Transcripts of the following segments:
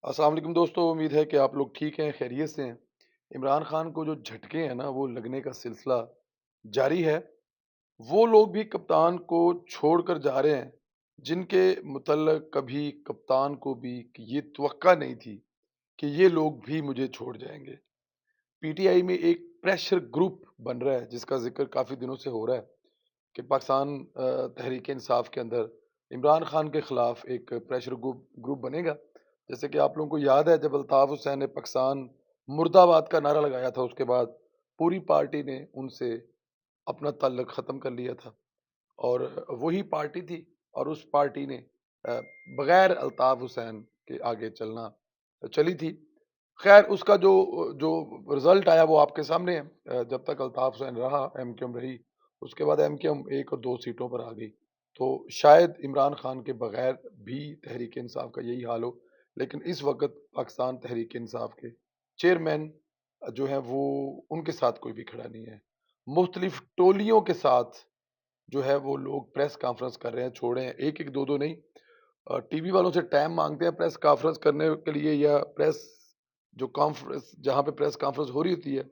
السلام علیکم دوستو، امید ہے کہ آپ لوگ ٹھیک ہیں، خیریت سے ہیں۔ عمران خان کو جو جھٹکے ہیں نا وہ لگنے کا سلسلہ جاری ہے۔ وہ لوگ بھی کپتان کو چھوڑ کر جا رہے ہیں جن کے متعلق کبھی کپتان کو بھی یہ توقع نہیں تھی کہ یہ لوگ بھی مجھے چھوڑ جائیں گے۔ پی ٹی آئی میں ایک پریشر گروپ بن رہا ہے جس کا ذکر کافی دنوں سے ہو رہا ہے کہ پاکستان تحریک انصاف کے اندر عمران خان کے خلاف ایک پریشر گروپ بنے گا۔ جیسے کہ آپ لوگوں کو یاد ہے جب الطاف حسین نے پاکستان مرد آباد کا نعرہ لگایا تھا، اس کے بعد پوری پارٹی نے ان سے اپنا تعلق ختم کر لیا تھا، اور وہی پارٹی تھی اور اس پارٹی نے بغیر الطاف حسین کے آگے چلی تھی۔ خیر اس کا جو رزلٹ آیا وہ آپ کے سامنے ہے۔ جب تک الطاف حسین رہا، ایم کیو ایم رہی، اس کے بعد ایم کیو ایم 1 اور 2 سیٹوں پر آ گئی۔ تو شاید عمران خان کے بغیر بھی تحریک انصاف کا یہی حال ہو، لیکن اس وقت پاکستان تحریک انصاف کے چیئرمین جو ہیں وہ ان کے ساتھ کوئی بھی کھڑا نہیں ہے۔ مختلف ٹولیوں کے ساتھ جو ہے وہ لوگ پریس کانفرنس کر رہے ہیں، چھوڑے ہیں ایک ایک دو دو نہیں، ٹی وی والوں سے ٹائم مانگتے ہیں پریس کانفرنس کرنے کے لیے، یا پریس جو کانفرنس جہاں پہ پریس کانفرنس ہو رہی ہوتی ہے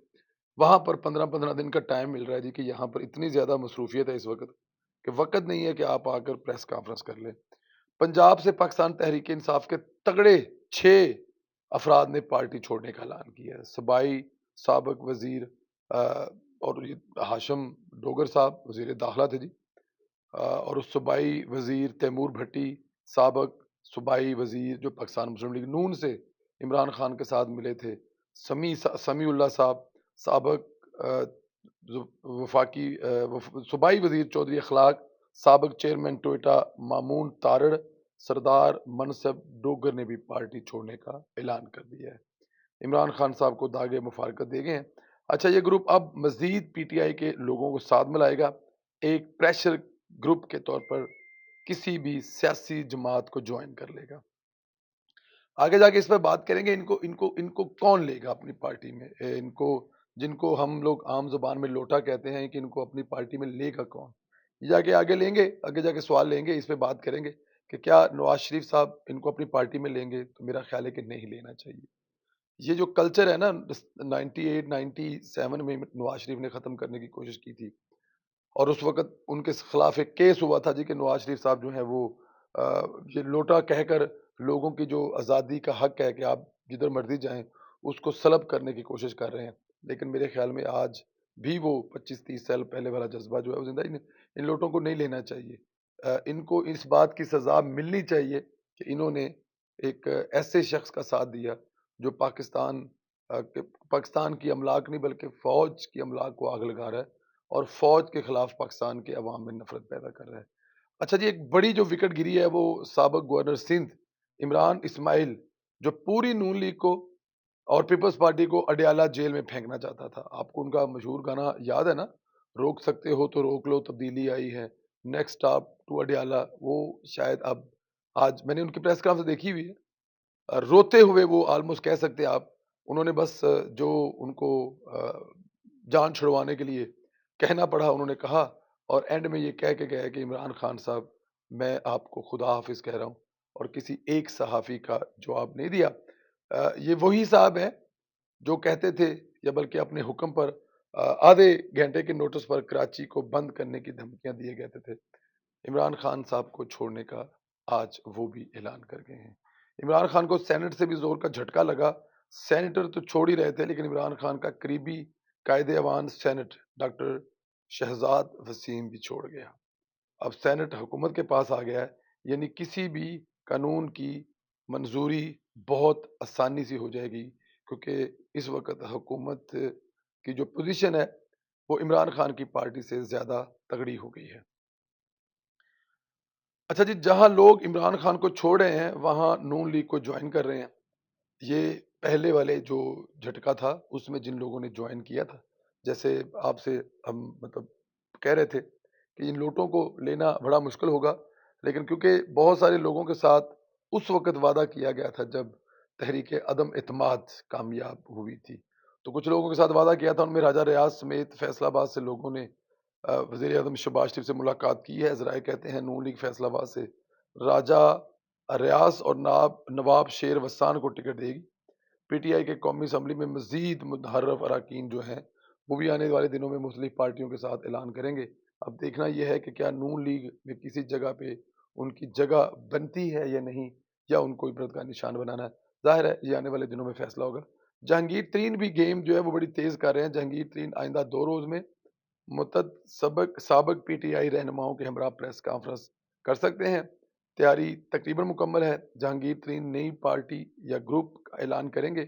وہاں پر 15 15 دن کا ٹائم مل رہا ہے جی، کہ یہاں پر اتنی زیادہ مصروفیت ہے اس وقت کہ وقت نہیں ہے کہ آپ آ کر پریس کانفرنس کر لیں۔ پنجاب سے پاکستان تحریک انصاف کے تگڑے 6 افراد نے پارٹی چھوڑنے کا اعلان کیا ہے۔ صوبائی سابق وزیر اور یہ ہاشم ڈوگر صاحب وزیر داخلہ تھے جی، اور اس صوبائی وزیر تیمور بھٹی، سابق صوبائی وزیر جو پاکستان مسلم لیگ نون سے عمران خان کے ساتھ ملے تھے، سمیع اللہ صاحب، سابق وفاقی صوبائی وزیر چودھری اخلاق، سابق چیئرمین ٹوئٹا مامون تارڑ، سردار منصب ڈوگر نے بھی پارٹی چھوڑنے کا اعلان کر دیا ہے۔ عمران خان صاحب کو داغے مفارقت دے گئے ہیں۔ اچھا، یہ گروپ اب مزید پی ٹی آئی کے لوگوں کو ساتھ ملائے گا، ایک پریشر گروپ کے طور پر کسی بھی سیاسی جماعت کو جوائن کر لے گا۔ آگے جا کے اس پہ بات کریں گے، ان کو کون لے گا اپنی پارٹی میں، ان کو جن کو ہم لوگ عام زبان میں لوٹا کہتے ہیں، کہ ان کو اپنی پارٹی میں لے گا کون۔ یہ جا کے آگے لیں گے، آگے جا کے سوال لیں گے، اس پہ بات کریں گے کہ کیا نواز شریف صاحب ان کو اپنی پارٹی میں لیں گے، تو میرا خیال ہے کہ نہیں لینا چاہیے۔ یہ جو کلچر ہے نا، 98 97 میں نواز شریف نے ختم کرنے کی کوشش کی تھی، اور اس وقت ان کے خلاف ایک کیس ہوا تھا جی کہ نواز شریف صاحب جو ہیں وہ یہ لوٹا کہہ کر لوگوں کی جو آزادی کا حق ہے کہ آپ جدھر مرضی جائیں اس کو سلب کرنے کی کوشش کر رہے ہیں۔ لیکن میرے خیال میں آج بھی وہ 25 30 سال پہلے والا جذبہ جو ہے وہ زندہ ہی ان لوٹوں کو نہیں لینا چاہیے۔ ان کو اس بات کی سزا ملنی چاہیے کہ انہوں نے ایک ایسے شخص کا ساتھ دیا جو پاکستان کی املاک نہیں بلکہ فوج کی املاک کو آگ لگا رہا ہے، اور فوج کے خلاف پاکستان کے عوام میں نفرت پیدا کر رہا ہے۔ اچھا جی، ایک بڑی جو وکٹ گری ہے وہ سابق گورنر سندھ عمران اسماعیل، جو پوری نون لیگ کو اور پیپلز پارٹی کو اڈیالہ جیل میں پھینکنا چاہتا تھا۔ آپ کو ان کا مشہور گانا یاد ہے نا، روک سکتے ہو تو روک لو، تبدیلی آئی ہے، نیکسٹ اسٹاپ ٹو اڈیالہ۔ وہ شاید اب آج میں نے ان کی پریس کانفرنس دیکھی ہوئی ہے، روتے ہوئے وہ آلموسٹ کہہ سکتے ہیں آپ، انہوں نے بس جو ان کو جان چھڑوانے کے لیے کہنا پڑا انہوں نے کہا، اور اینڈ میں یہ کہہ کے گیا کہ عمران خان صاحب میں آپ کو خدا حافظ کہہ رہا ہوں، اور کسی ایک صحافی کا جواب نہیں دیا۔ یہ وہی صاحب ہیں جو کہتے تھے، یا بلکہ اپنے حکم پر آدھے گھنٹے کے نوٹس پر کراچی کو بند کرنے کی دھمکیاں دیے کہتے تھے۔ عمران خان صاحب کو چھوڑنے کا آج وہ بھی اعلان کر گئے ہیں۔ عمران خان کو سینٹ سے بھی زور کا جھٹکا لگا، سینیٹر تو چھوڑ ہی رہے تھے لیکن عمران خان کا قریبی قائد ایوان سینٹ ڈاکٹر شہزاد وسیم بھی چھوڑ گیا۔ اب سینٹ حکومت کے پاس آ گیا ہے، یعنی کسی بھی قانون کی منظوری بہت آسانی سے ہو جائے گی، کیونکہ اس وقت حکومت کی جو پوزیشن ہے وہ عمران خان کی پارٹی سے زیادہ تگڑی ہو گئی ہے۔ اچھا جی، جہاں لوگ عمران خان کو چھوڑ رہے ہیں وہاں نون لیگ کو جوائن کر رہے ہیں۔ یہ پہلے والے جو جھٹکا تھا اس میں جن لوگوں نے جوائن کیا تھا، جیسے آپ سے ہم کہہ رہے تھے کہ ان لوٹوں کو لینا بڑا مشکل ہوگا، لیکن کیونکہ بہت سارے لوگوں کے ساتھ اس وقت وعدہ کیا گیا تھا جب تحریک عدم اعتماد کامیاب ہوئی تھی، تو کچھ لوگوں کے ساتھ وعدہ کیا تھا، ان میں راجہ ریاض سمیت فیصل آباد سے لوگوں نے وزیر اعظم شہباز شریف سے ملاقات کی ہے۔ ذرائع کہتے ہیں نون لیگ فیصل آباد سے راجہ ریاض اور نواب شیر وسان کو ٹکٹ دے گی۔ پی ٹی آئی کے قومی اسمبلی میں مزید متحرف اراکین جو ہیں وہ بھی آنے والے دنوں میں مختلف پارٹیوں کے ساتھ اعلان کریں گے۔ اب دیکھنا یہ ہے کہ کیا نون لیگ میں کسی جگہ پہ ان کی جگہ بنتی ہے یا نہیں، یا ان کو عبرت کا نشان بنانا ہے۔ ظاہر ہے یہ آنے والے دنوں میں فیصلہ ہوگا۔ جہانگیر ترین بھی گیم جو ہے وہ بڑی تیز کر رہے ہیں۔ جہانگیر ترین آئندہ 2 روز میں متعدد سابق پی ٹی آئی رہنماؤں کے ہمراہ پریس کانفرنس کر سکتے ہیں۔ تیاری تقریباً مکمل ہے۔ جہانگیر ترین نئی پارٹی یا گروپ کا اعلان کریں گے،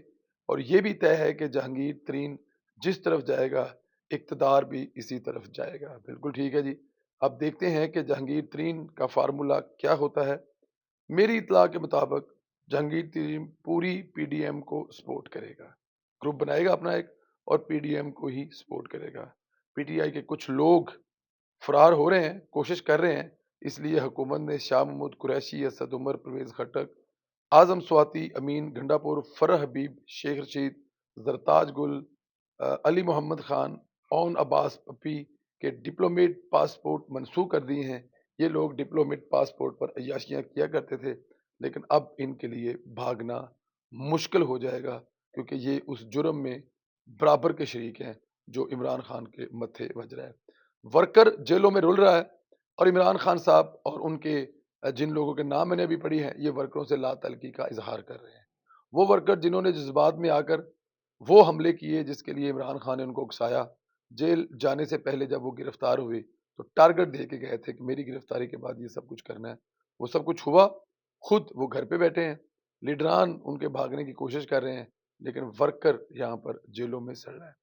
اور یہ بھی طے ہے کہ جہانگیر ترین جس طرف جائے گا اقتدار بھی اسی طرف جائے گا۔ بالکل ٹھیک ہے جی۔ اب دیکھتے ہیں کہ جہانگیر ترین کا فارمولا کیا ہوتا ہے۔ میری اطلاع کے مطابق جہانگیر ترین پوری پی ڈی ایم کو سپورٹ کرے گا، گروپ بنائے گا اپنا ایک، اور پی ڈی ایم کو ہی سپورٹ کرے گا۔ پی ٹی آئی کے کچھ لوگ فرار ہو رہے ہیں، کوشش کر رہے ہیں، اس لیے حکومت نے شاہ محمود قریشی، اسد عمر، پرویز خٹک، اعظم سواتی، امین گھنڈا پور، فرح حبیب، شیخ رشید، زرتاج گل، علی محمد خان، اون عباس پپی کے ڈپلومیٹ پاسپورٹ منسوخ کر دیے ہیں۔ یہ لوگ ڈپلومیٹ پاسپورٹ پر عیاشیاں کیا کرتے تھے، لیکن اب ان کے لیے بھاگنا مشکل ہو جائے گا، کیونکہ یہ اس جرم میں برابر کے شریک ہیں جو عمران خان کے متھے بج رہا ہے۔ ورکر جیلوں میں رول رہا ہے، اور عمران خان صاحب اور ان کے جن لوگوں کے نام میں نے ابھی پڑھی ہیں، یہ ورکروں سے لا تعلقی کا اظہار کر رہے ہیں۔ وہ ورکر جنہوں نے جذبات میں آ کر وہ حملے کیے جس کے لیے عمران خان نے ان کو اکسایا، جیل جانے سے پہلے جب وہ گرفتار ہوئے تو ٹارگٹ دے کے گئے تھے کہ میری گرفتاری کے بعد یہ سب کچھ کرنا ہے۔ وہ سب کچھ ہوا، خود وہ گھر پہ بیٹھے ہیں، لیڈران ان کے بھاگنے کی کوشش کر رہے ہیں، لیکن ورکر یہاں پر جیلوں میں سڑ رہا ہے۔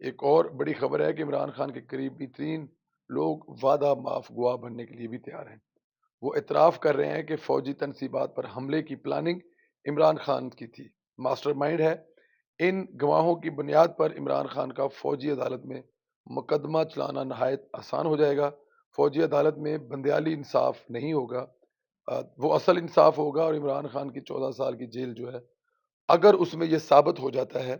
ایک اور بڑی خبر ہے کہ عمران خان کے قریبی ترین لوگ وعدہ معاف گواہ بننے کے لیے بھی تیار ہیں۔ وہ اعتراف کر رہے ہیں کہ فوجی تنصیبات پر حملے کی پلاننگ عمران خان کی تھی، ماسٹر مائنڈ ہے۔ ان گواہوں کی بنیاد پر عمران خان کا فوجی عدالت میں مقدمہ چلانا نہایت آسان ہو جائے گا۔ فوجی عدالت میں بندیالی انصاف نہیں ہوگا، وہ اصل انصاف ہوگا، اور عمران خان کی 14 سال کی جیل جو ہے، اگر اس میں یہ ثابت ہو جاتا ہے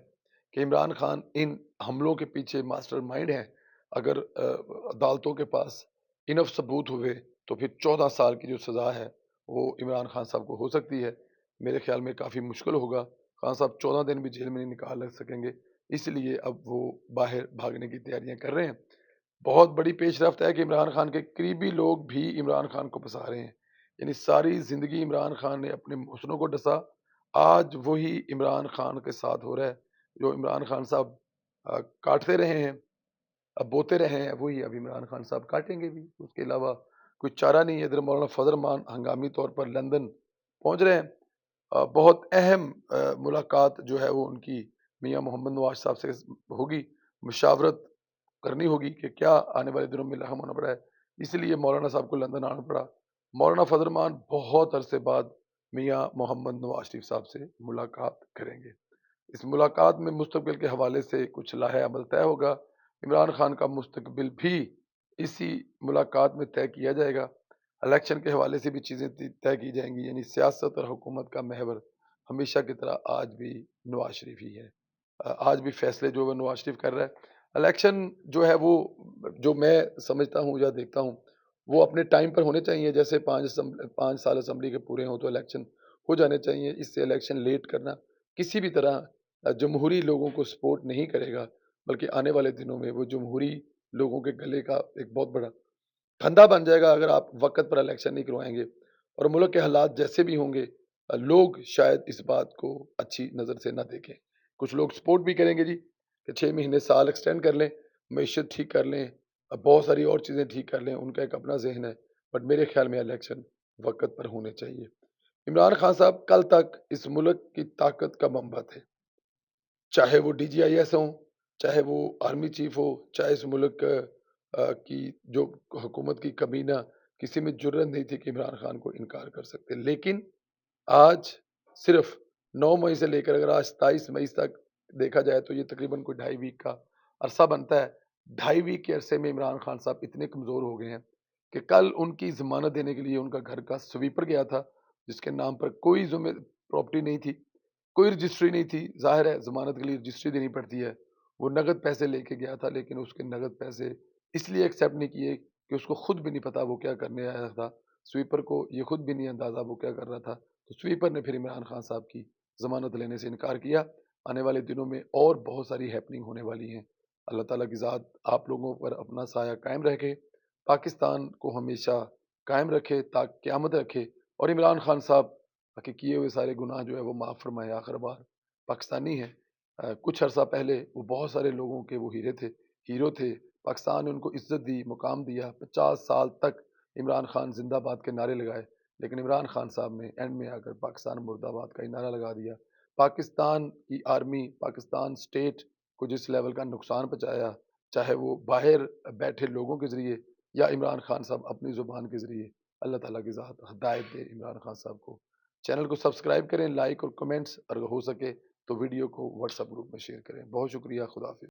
کہ عمران خان ان حملوں کے پیچھے ماسٹر مائنڈ ہیں، اگر عدالتوں کے پاس انف ثبوت ہوئے، تو پھر 14 سال کی جو سزا ہے وہ عمران خان صاحب کو ہو سکتی ہے۔ میرے خیال میں کافی مشکل ہوگا، خان صاحب 14 دن بھی جیل میں نہیں نکال سکیں گے، اس لیے اب وہ باہر بھاگنے کی تیاریاں کر رہے ہیں۔ بہت بڑی پیش رفت ہے کہ عمران خان کے قریبی لوگ بھی عمران خان کو پھنسا رہے ہیں، یعنی ساری زندگی عمران خان نے اپنے حسنوں کو ڈسا، آج وہی عمران خان کے ساتھ ہو رہا ہے۔ جو عمران خان صاحب کاٹتے رہے ہیں، اب بوتے رہے ہیں، وہی اب عمران خان صاحب کاٹیں گے بھی، اس کے علاوہ کوئی چارہ نہیں ہے۔ ادھر مولانا فضل الرحمان ہنگامی طور پر لندن پہنچ رہے ہیں۔ بہت اہم ملاقات جو ہے وہ ان کی میاں محمد نواز صاحب سے ہوگی، مشاورت کرنی ہوگی کہ کیا آنے والے دنوں میں لہم ہونا پڑا ہے، اس لیے مولانا صاحب کو لندن آنا پڑا۔ مولانا فضل الرحمان بہت عرصے بعد میاں محمد نواز شریف صاحب سے ملاقات کریں گے۔ اس ملاقات میں مستقبل کے حوالے سے کچھ لائحہ عمل طے ہوگا۔ عمران خان کا مستقبل بھی اسی ملاقات میں طے کیا جائے گا۔ الیکشن کے حوالے سے بھی چیزیں طے کی جائیں گی، یعنی سیاست اور حکومت کا محور ہمیشہ کی طرح آج بھی نواز شریف ہی ہے۔ آج بھی فیصلے جو وہ نواز شریف کر رہا ہے۔ الیکشن جو ہے وہ، جو میں سمجھتا ہوں یا دیکھتا ہوں، وہ اپنے ٹائم پر ہونے چاہیے۔ جیسے 5 سال اسمبلی کے پورے ہوں تو الیکشن ہو جانے چاہیے۔ اس سے الیکشن لیٹ کرنا کسی بھی طرح جمہوری لوگوں کو سپورٹ نہیں کرے گا، بلکہ آنے والے دنوں میں وہ جمہوری لوگوں کے گلے کا ایک بہت بڑا پھندا بن جائے گا اگر آپ وقت پر الیکشن نہیں کروائیں گے۔ اور ملک کے حالات جیسے بھی ہوں گے، لوگ شاید اس بات کو اچھی نظر سے نہ دیکھیں۔ کچھ لوگ سپورٹ بھی کریں گے جی کہ 6 مہینے سال ایکسٹینڈ کر لیں، معیشت ٹھیک کر لیں، بہت ساری اور چیزیں ٹھیک کر لیں، ان کا ایک اپنا ذہن ہے، بٹ میرے خیال میں الیکشن وقت پر ہونے چاہیے۔ عمران خان صاحب کل تک اس ملک کی طاقت کا منبع تھے، چاہے وہ ڈی جی آئی ایس ہوں، چاہے وہ آرمی چیف ہو، چاہے اس ملک کی جو حکومت کی کابینہ، کسی میں جرت نہیں تھی کہ عمران خان کو انکار کر سکتے۔ لیکن آج صرف 9 مئی سے لے کر اگر آج 27 مئی تک دیکھا جائے تو یہ تقریباً کوئی 2.5 ویک کا عرصہ بنتا ہے۔ 2.5 ویک کے عرصے میں عمران خان صاحب اتنے کمزور ہو گئے ہیں کہ کل ان کی ضمانت دینے کے لیے ان کا گھر کا سویپر گیا تھا، جس کے نام پر کوئی پراپرٹی نہیں تھی، کوئی رجسٹری نہیں تھی۔ ظاہر ہے ضمانت کے لیے رجسٹری دینی پڑتی ہے، وہ نقد پیسے لے کے گیا تھا، لیکن اس کے نقد پیسے اس لیے ایکسیپٹ نہیں کیے کہ اس کو خود بھی نہیں پتا وہ کیا کرنے آیا تھا۔ سویپر کو یہ خود بھی نہیں اندازہ وہ کیا کر رہا تھا، تو سویپر نے پھر عمران خان صاحب کی ضمانت لینے سے انکار کیا۔ آنے والے دنوں میں اور بہت ساری ہیپننگ ہونے والی ہیں۔ اللہ تعالیٰ کی ذات آپ لوگوں پر اپنا سایہ قائم رکھے، پاکستان کو ہمیشہ قائم رکھے، تا قیامت رکھے، اور عمران خان صاحب کے کیے ہوئے سارے گناہ جو ہے وہ معاف فرمائے۔ آخر بار پاکستانی ہیں، کچھ عرصہ پہلے وہ بہت سارے لوگوں کے وہ ہیرو تھے، پاکستان نے ان کو عزت دی، مقام دیا، 50 سال تک عمران خان زندہ باد کے نعرے لگائے، لیکن عمران خان صاحب نے اینڈ میں آ کر پاکستان مرد آباد کا ہی نعرہ لگا دیا۔ پاکستان کی آرمی، پاکستان سٹیٹ کو جس لیول کا نقصان پہنچایا، چاہے وہ باہر بیٹھے لوگوں کے ذریعے یا عمران خان صاحب اپنی زبان کے ذریعے، اللہ تعالیٰ کی ذات ہدایت دے عمران خان صاحب کو۔ چینل کو سبسکرائب کریں، لائک اور کمنٹس، اور ہو سکے تو ویڈیو کو واٹس ایپ گروپ میں شیئر کریں۔ بہت شکریہ، خدا حافظ۔